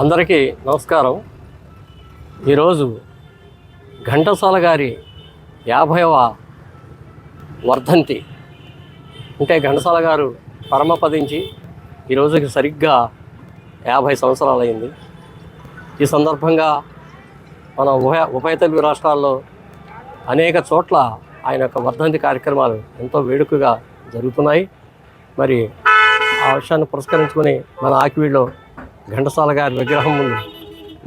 అందరికీ నమస్కారం. ఈరోజు ఘంటసాల గారి 50వ వర్ధంతి. అంటే ఘంటసాల గారు పరమపదించి ఈరోజుకి సరిగ్గా 50 సంవత్సరాలు అయింది. ఈ సందర్భంగా మన ఉభయ తెలుగు రాష్ట్రాల్లో అనేక చోట్ల ఆయన యొక్క వర్ధంతి కార్యక్రమాలు ఎంతో వేడుకగా జరుగుతున్నాయి. మరి ఆ విషయాన్ని పురస్కరించుకొని మన ఆకివీడులో ఘంటసాల గారి విగ్రహం ముందు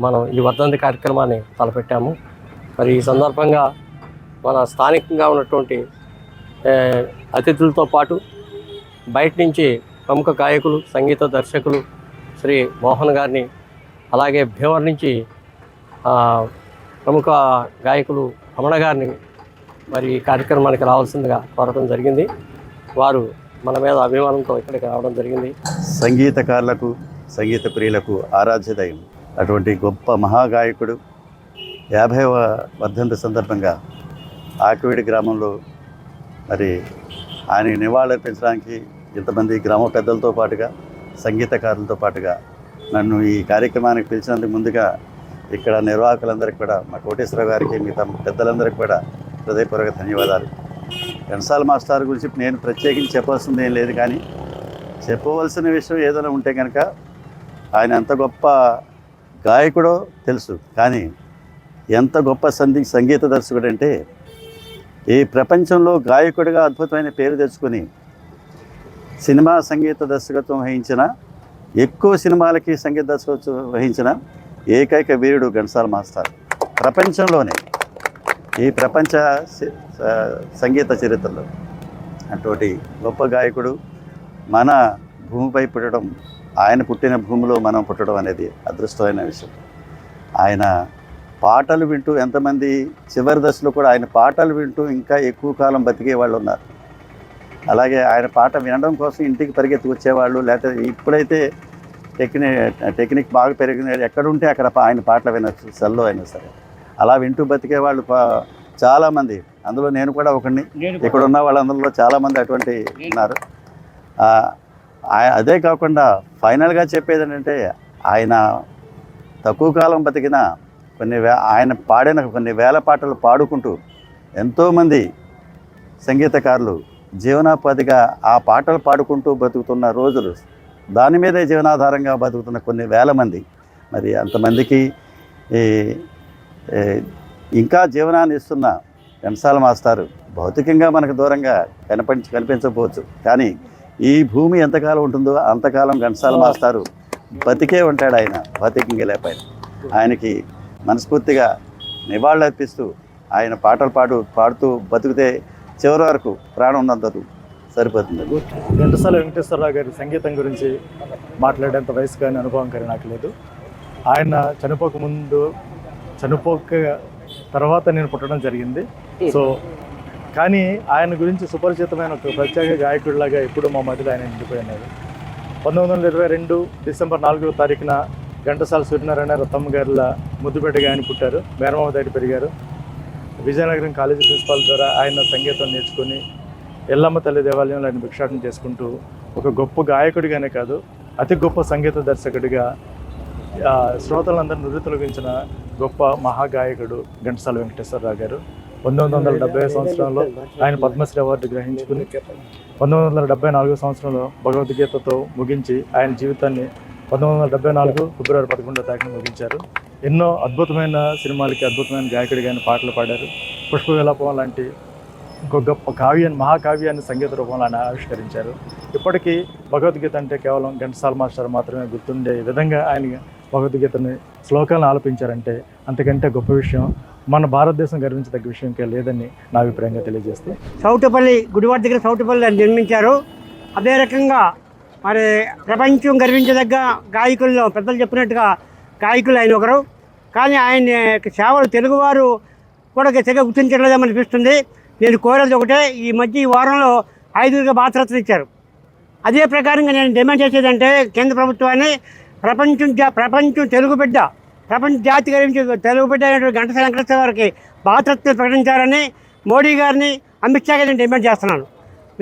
మనం ఈ వర్ధంతి కార్యక్రమాన్ని తలపెట్టాము. మరి ఈ సందర్భంగా మన స్థానికంగా ఉన్నటువంటి అతిథులతో పాటు బయట నుంచి ప్రముఖ గాయకులు, సంగీత దర్శకులు శ్రీ మోహన్ గారిని, అలాగే భీమవరం నుంచి ప్రముఖ గాయకులు రమణ గారిని మరి ఈ కార్యక్రమానికి రావాల్సిందిగా కోరడం జరిగింది. వారు మన మీద అభిమానంతో ఇక్కడికి రావడం జరిగింది. సంగీతకారులకు, సంగీత ప్రియులకు ఆరాధ్య దైవం అటువంటి గొప్ప మహాగాయకుడు 50వ వర్ధంతి సందర్భంగా ఆకివీడి గ్రామంలో మరి ఆయన నివాళులర్పించడానికి ఇంతమంది గ్రామ పెద్దలతో పాటుగా, సంగీతకారులతో పాటుగా నన్ను ఈ కార్యక్రమానికి పిలిచినందుకు ముందుగా ఇక్కడ నిర్వాహకులందరికీ కూడా, మా కోటేశ్వర గారికి, మిగతా పెద్దలందరికీ కూడా హృదయపూర్వక ధన్యవాదాలు. ఘంటసాల మాస్టర్ గురించి నేను ప్రత్యేకించి చెప్పాల్సింది ఏం లేదు, కానీ చెప్పవలసిన విషయం ఏదైనా ఉంటే కనుక ఆయన ఎంత గొప్ప గాయకుడో తెలుసు, కానీ ఎంత గొప్ప సంగీత దర్శకుడు అంటే ఈ ప్రపంచంలో గాయకుడిగా అద్భుతమైన పేరు తెచ్చుకొని సినిమా సంగీత దర్శకత్వం వహించిన, ఎక్కువ సినిమాలకి సంగీత దర్శకత్వం వహించిన ఏకైక వీరుడు ఘంటసాల మాస్టర్. ప్రపంచంలోనే, ఈ ప్రపంచ సంగీత చరిత్రలో అటువంటి గొప్ప గాయకుడు మన భూమిపై పుట్టడం, ఆయన పుట్టిన భూమిలో మనం పుట్టడం అనేది అదృష్టమైన విషయం. ఆయన పాటలు వింటూ ఎంతమంది చివరి దశలో కూడా ఆయన పాటలు వింటూ ఇంకా ఎక్కువ కాలం బతికే వాళ్ళు ఉన్నారు. అలాగే ఆయన పాట వినడం కోసం ఇంటికి పరిగెత్తి వచ్చేవాళ్ళు, లేకపోతే ఇప్పుడైతే టెక్నిక్ బాగా పెరిగిన ఎక్కడుంటే అక్కడ ఆయన పాటలు వినొచ్చు, సెల్లో అయినా సరే. అలా వింటూ బతికే వాళ్ళు చాలామంది, అందులో నేను కూడా ఒకడిని. ఇక్కడ ఉన్న వాళ్ళందరిలో చాలామంది అటువంటి ఉన్నారు. అదే కాకుండా ఫైనల్గా చెప్పేది ఏంటంటే, ఆయన తక్కువ కాలం బతికిన ఆయన పాడిన కొన్ని వేల పాటలు పాడుకుంటూ ఎంతోమంది సంగీతకారులు జీవనోపాధిగా ఆ పాటలు పాడుకుంటూ బతుకుతున్న రోజులు, దాని మీదే జీవనాధారంగా బతుకుతున్న కొన్ని వేల మంది. మరి అంతమందికి ఇంకా జీవనాన్ని ఇస్తున్న ఘంటసాల మాస్టారు భౌతికంగా మనకు దూరంగా కనిపించకపోవచ్చు, కానీ ఈ భూమి ఎంతకాలం ఉంటుందో అంతకాలం ఘంటసాల మాస్టారు బతికే ఉంటాడు. ఆయన భౌతికంగా లేకపోయినా ఆయనకి మనస్ఫూర్తిగా నివాళులు అర్పిస్తూ, ఆయన పాటలు పాడుతూ బతికితే చివరి వరకు ప్రాణం ఉన్నందుకు సరిపోతుంది. ఘంటసాల వెంకటేశ్వరరావు గారి సంగీతం గురించి మాట్లాడేంత వయసు కానీ అనుభవం కానీ నాకు లేదు. ఆయన చనిపోక తర్వాత నేను పుట్టడం జరిగింది. సో కానీ ఆయన గురించి సుపరిచితమైన ఒక ప్రత్యేక గాయకుడిలాగా ఎప్పుడూ మా మధ్యలో ఆయన నిండిపోయినారు. 1922 డిసెంబర్ 4వ తారీఖున ఘంటసాల సూర్యనారాయణ రత్తమ్మ గారిల ముద్దుబిడ్డగా ఆయన పుట్టారు. మేనమామ దగ్గర పెరిగారు. విజయనగరం కాలేజీ ప్రిన్సిపాల్ ద్వారా ఆయన సంగీతం నేర్చుకుని ఎల్లమ్మ తల్లి దేవాలయంలో ఆయన భిక్షాటన చేసుకుంటూ ఒక గొప్ప గాయకుడిగానే కాదు, అతి గొప్ప సంగీత దర్శకుడిగా శ్రోతలందరినీ నురితొలగించిన గొప్ప మహాగాయకుడు ఘంటసాల వెంకటేశ్వరరావు గారు. 1970 సంవత్సరంలో ఆయన పద్మశ్రీ అవార్డు గ్రహించుకుని 1974 సంవత్సరంలో భగవద్గీతతో ముగించి ఆయన జీవితాన్ని 1974 ఫిబ్రవరి 11వ తారీఖున ముగించారు. ఎన్నో అద్భుతమైన సినిమాలకి అద్భుతమైన గాయకుడిగా పాటలు పాడారు. పుష్ప విలాపం లాంటి ఒక గొప్ప మహాకావ్యాన్ని సంగీత రూపంలో ఆయన ఆవిష్కరించారు. ఇప్పటికీ భగవద్గీత అంటే కేవలం ఘంటసాల మాస్టర్ మాత్రమే గుర్తుండే విధంగా ఆయన భగవద్గీతని శ్లోకాలను ఆలపించారంటే అంతకంటే గొప్ప విషయం మన భారతదేశం గర్వించదగ్గ విషయం లేదని నా అభిప్రాయంగా తెలియజేస్తూ, సౌటుపల్లి గుడివాడ దగ్గర సౌటుపల్లి అని నిర్మించారు. అదే రకంగా మరి ప్రపంచం గర్వించదగ్గ గాయకుల్లో పెద్దలు చెప్పినట్టుగా గాయకులు ఆయన ఒకరు. కానీ ఆయన సేవలు తెలుగువారు కూడా తెగ గుర్తించలేదని అనిపిస్తుంది. నేను కోరేది ఒకటే, ఈ వారంలో 5 భారతరత్న ఇచ్చారు. అదే ప్రకారంగా నేను డిమాండ్ చేసేదంటే కేంద్ర ప్రభుత్వాన్ని ప్రపంచం తెలుగు బిడ్డ, ప్రపంచ జాతి గురించి తెలుగు బిడ్డ అయినటువంటి ఘంటసాల వెంకటేశ్వర గారికి భారతరత్న ప్రకటించాలని మోడీ గారిని, అమిత్ షా గారిని డిమాండ్ చేస్తున్నాను.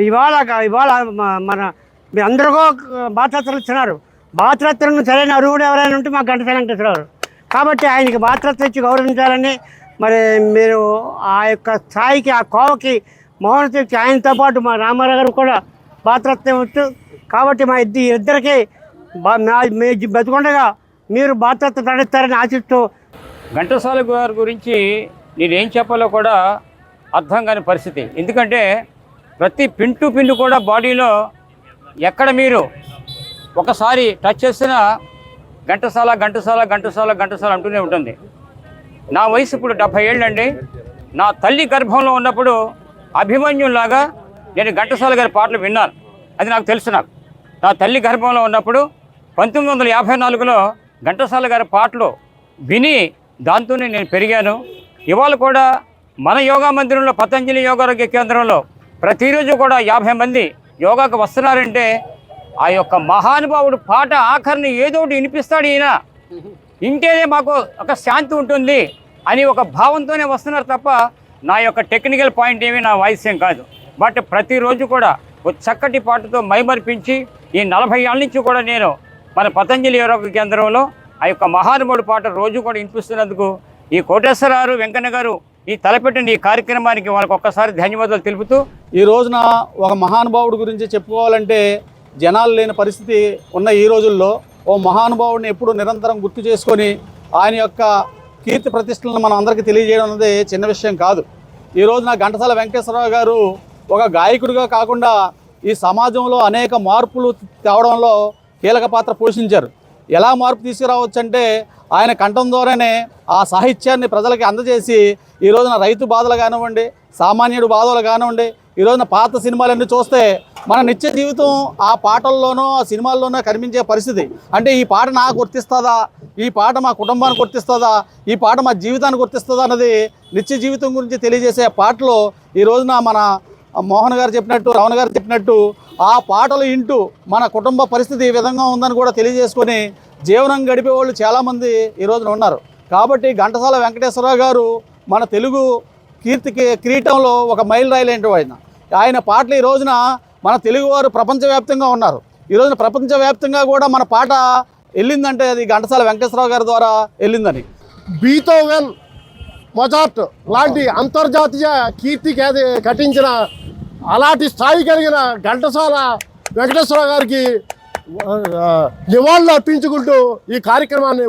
ఇవాళ మన మీరు అందరికీ భారతరత్నలు ఇస్తున్నారు. భారతరత్న సరైన అర్హుడు ఎవరైనా ఉంటే మా ఘంటసాల వెంకటేశ్వరరావు. కాబట్టి ఆయనకి భారతరత్న ఇచ్చి గౌరవించాలని, మరి మీరు ఆ యొక్క స్థాయికి, ఆ కోవకి మౌనత ఇచ్చి ఆయనతో పాటు మా రామారావు గారు కూడా భారతరత్న ఇవ్వచ్చు. కాబట్టి మా ఇద్దరికి బతుకుండగా మీరు భారతరత్న ప్రకటిస్తారని ఆశిస్తూ, ఘంటసాల గారి గురించి నేనేం చెప్పాలో కూడా అర్థం కాని పరిస్థితి. ఎందుకంటే ప్రతి పిన్ టు పిన్ కూడా బాడీలో ఎక్కడ మీరు ఒకసారి టచ్ చేసిన ఘంటసాల ఘంటసాల ఘంటసాల ఘంటసాల అంటూనే ఉంటుంది. నా వయసు ఇప్పుడు 70 ఏళ్ళండి. నా తల్లి గర్భంలో ఉన్నప్పుడు అభిమన్యులాగా నేను ఘంటసాల గారి పాటలు విన్నాను. అది నాకు తెలుసు. నా తల్లి గర్భంలో ఉన్నప్పుడు 1954లో ఘంటసాల గారి పాటలు విని దాంతోనే నేను పెరిగాను. ఇవాళ కూడా మన యోగా మందిరంలో, పతంజలి యోగారోగ్య కేంద్రంలో ప్రతిరోజు కూడా 50 మంది యోగాకు వస్తున్నారంటే ఆ యొక్క మహానుభావుడు పాట ఆఖరిని ఏదో ఒకటి వినిపిస్తాడు. ఈయన ఇంటేనే మాకు ఒక శాంతి ఉంటుంది అని ఒక భావంతోనే వస్తున్నారు తప్ప నా యొక్క టెక్నికల్ పాయింట్ ఏమీ నా వాయిస్ ఏం కాదు. బట్ ప్రతిరోజు కూడా ఒక చక్కటి పాటతో మైమర్పించి ఈ 40 ఏళ్ళ నుంచి కూడా నేను మన పతంజలి యోగా కేంద్రంలో ఆ యొక్క మహానుభావుడు పాట రోజు కూడా వినిపిస్తున్నందుకు ఈ కోటేశ్వరరావు వెంకన్న గారు ఈ తలపెట్టిన ఈ కార్యక్రమానికి వాళ్ళకి ఒక్కసారి ధన్యవాదాలు తెలుపుతూ, ఈ రోజున ఒక మహానుభావుడి గురించి చెప్పుకోవాలంటే జనాలు లేని పరిస్థితి ఉన్న ఈ రోజుల్లో ఓ మహానుభావుడిని ఎప్పుడు నిరంతరం గుర్తు చేసుకొని ఆయన యొక్క కీర్తి ప్రతిష్టలను మనం అందరికీ తెలియజేయడం అనేది చిన్న విషయం కాదు. ఈ రోజున ఘంటసాల వెంకటేశ్వరరావు గారు ఒక గాయకుడిగా కాకుండా ఈ సమాజంలో అనేక మార్పులు తేవడంలో కీలక పాత్ర పోషించారు. ఎలా మార్పు తీసుకురావచ్చు అంటే ఆయన కంఠం ద్వారానే ఆ సాహిత్యాన్ని ప్రజలకి అందజేసి ఈ రోజున రైతు బాధలు కానివ్వండి, సామాన్యుడు బాధలు కానివ్వండి, ఈ రోజున పాత సినిమాలన్నీ చూస్తే మన నిత్య జీవితం ఆ పాటల్లోనో ఆ సినిమాల్లోనో కనిపించే పరిస్థితి. అంటే ఈ పాట నాకు గుర్తిస్తుందా, ఈ పాట మా కుటుంబానికి గుర్తిస్తుందా, ఈ పాట మా జీవితానికి గుర్తిస్తుందా అన్నది నిత్య జీవితం గురించి తెలియజేసే పాటలు ఈ రోజున మన మోహన్ గారు చెప్పినట్టు, రమణ గారు చెప్పినట్టు ఆ పాటలు వింటూ మన కుటుంబ పరిస్థితి ఈ విధంగా ఉందని కూడా తెలియజేసుకొని జీవనం గడిపే వాళ్ళు చాలామంది ఈ రోజున ఉన్నారు. కాబట్టి ఘంటసాల వెంకటేశ్వరరావు గారు మన తెలుగు కీర్తికి కిరీటంలో ఒక మైల్ రాయిలేంటి ఆయన పాటలు ఈ రోజున మన తెలుగువారు ప్రపంచవ్యాప్తంగా ఉన్నారు. ఈ రోజున ప్రపంచవ్యాప్తంగా కూడా మన పాట వెళ్ళిందంటే అది ఘంటసాల వెంకటేశ్వరరావు గారి ద్వారా వెళ్ళిందని. బీథోవెన్, మొజార్ట్ లాంటి అంతర్జాతీయ కీర్తి కటించిన అలాంటి స్థాయి కలిగిన ఘంటసాల వెంకటేశ్వరరావు గారికి నివాళులు అర్పించుకుంటూ ఈ కార్యక్రమాన్ని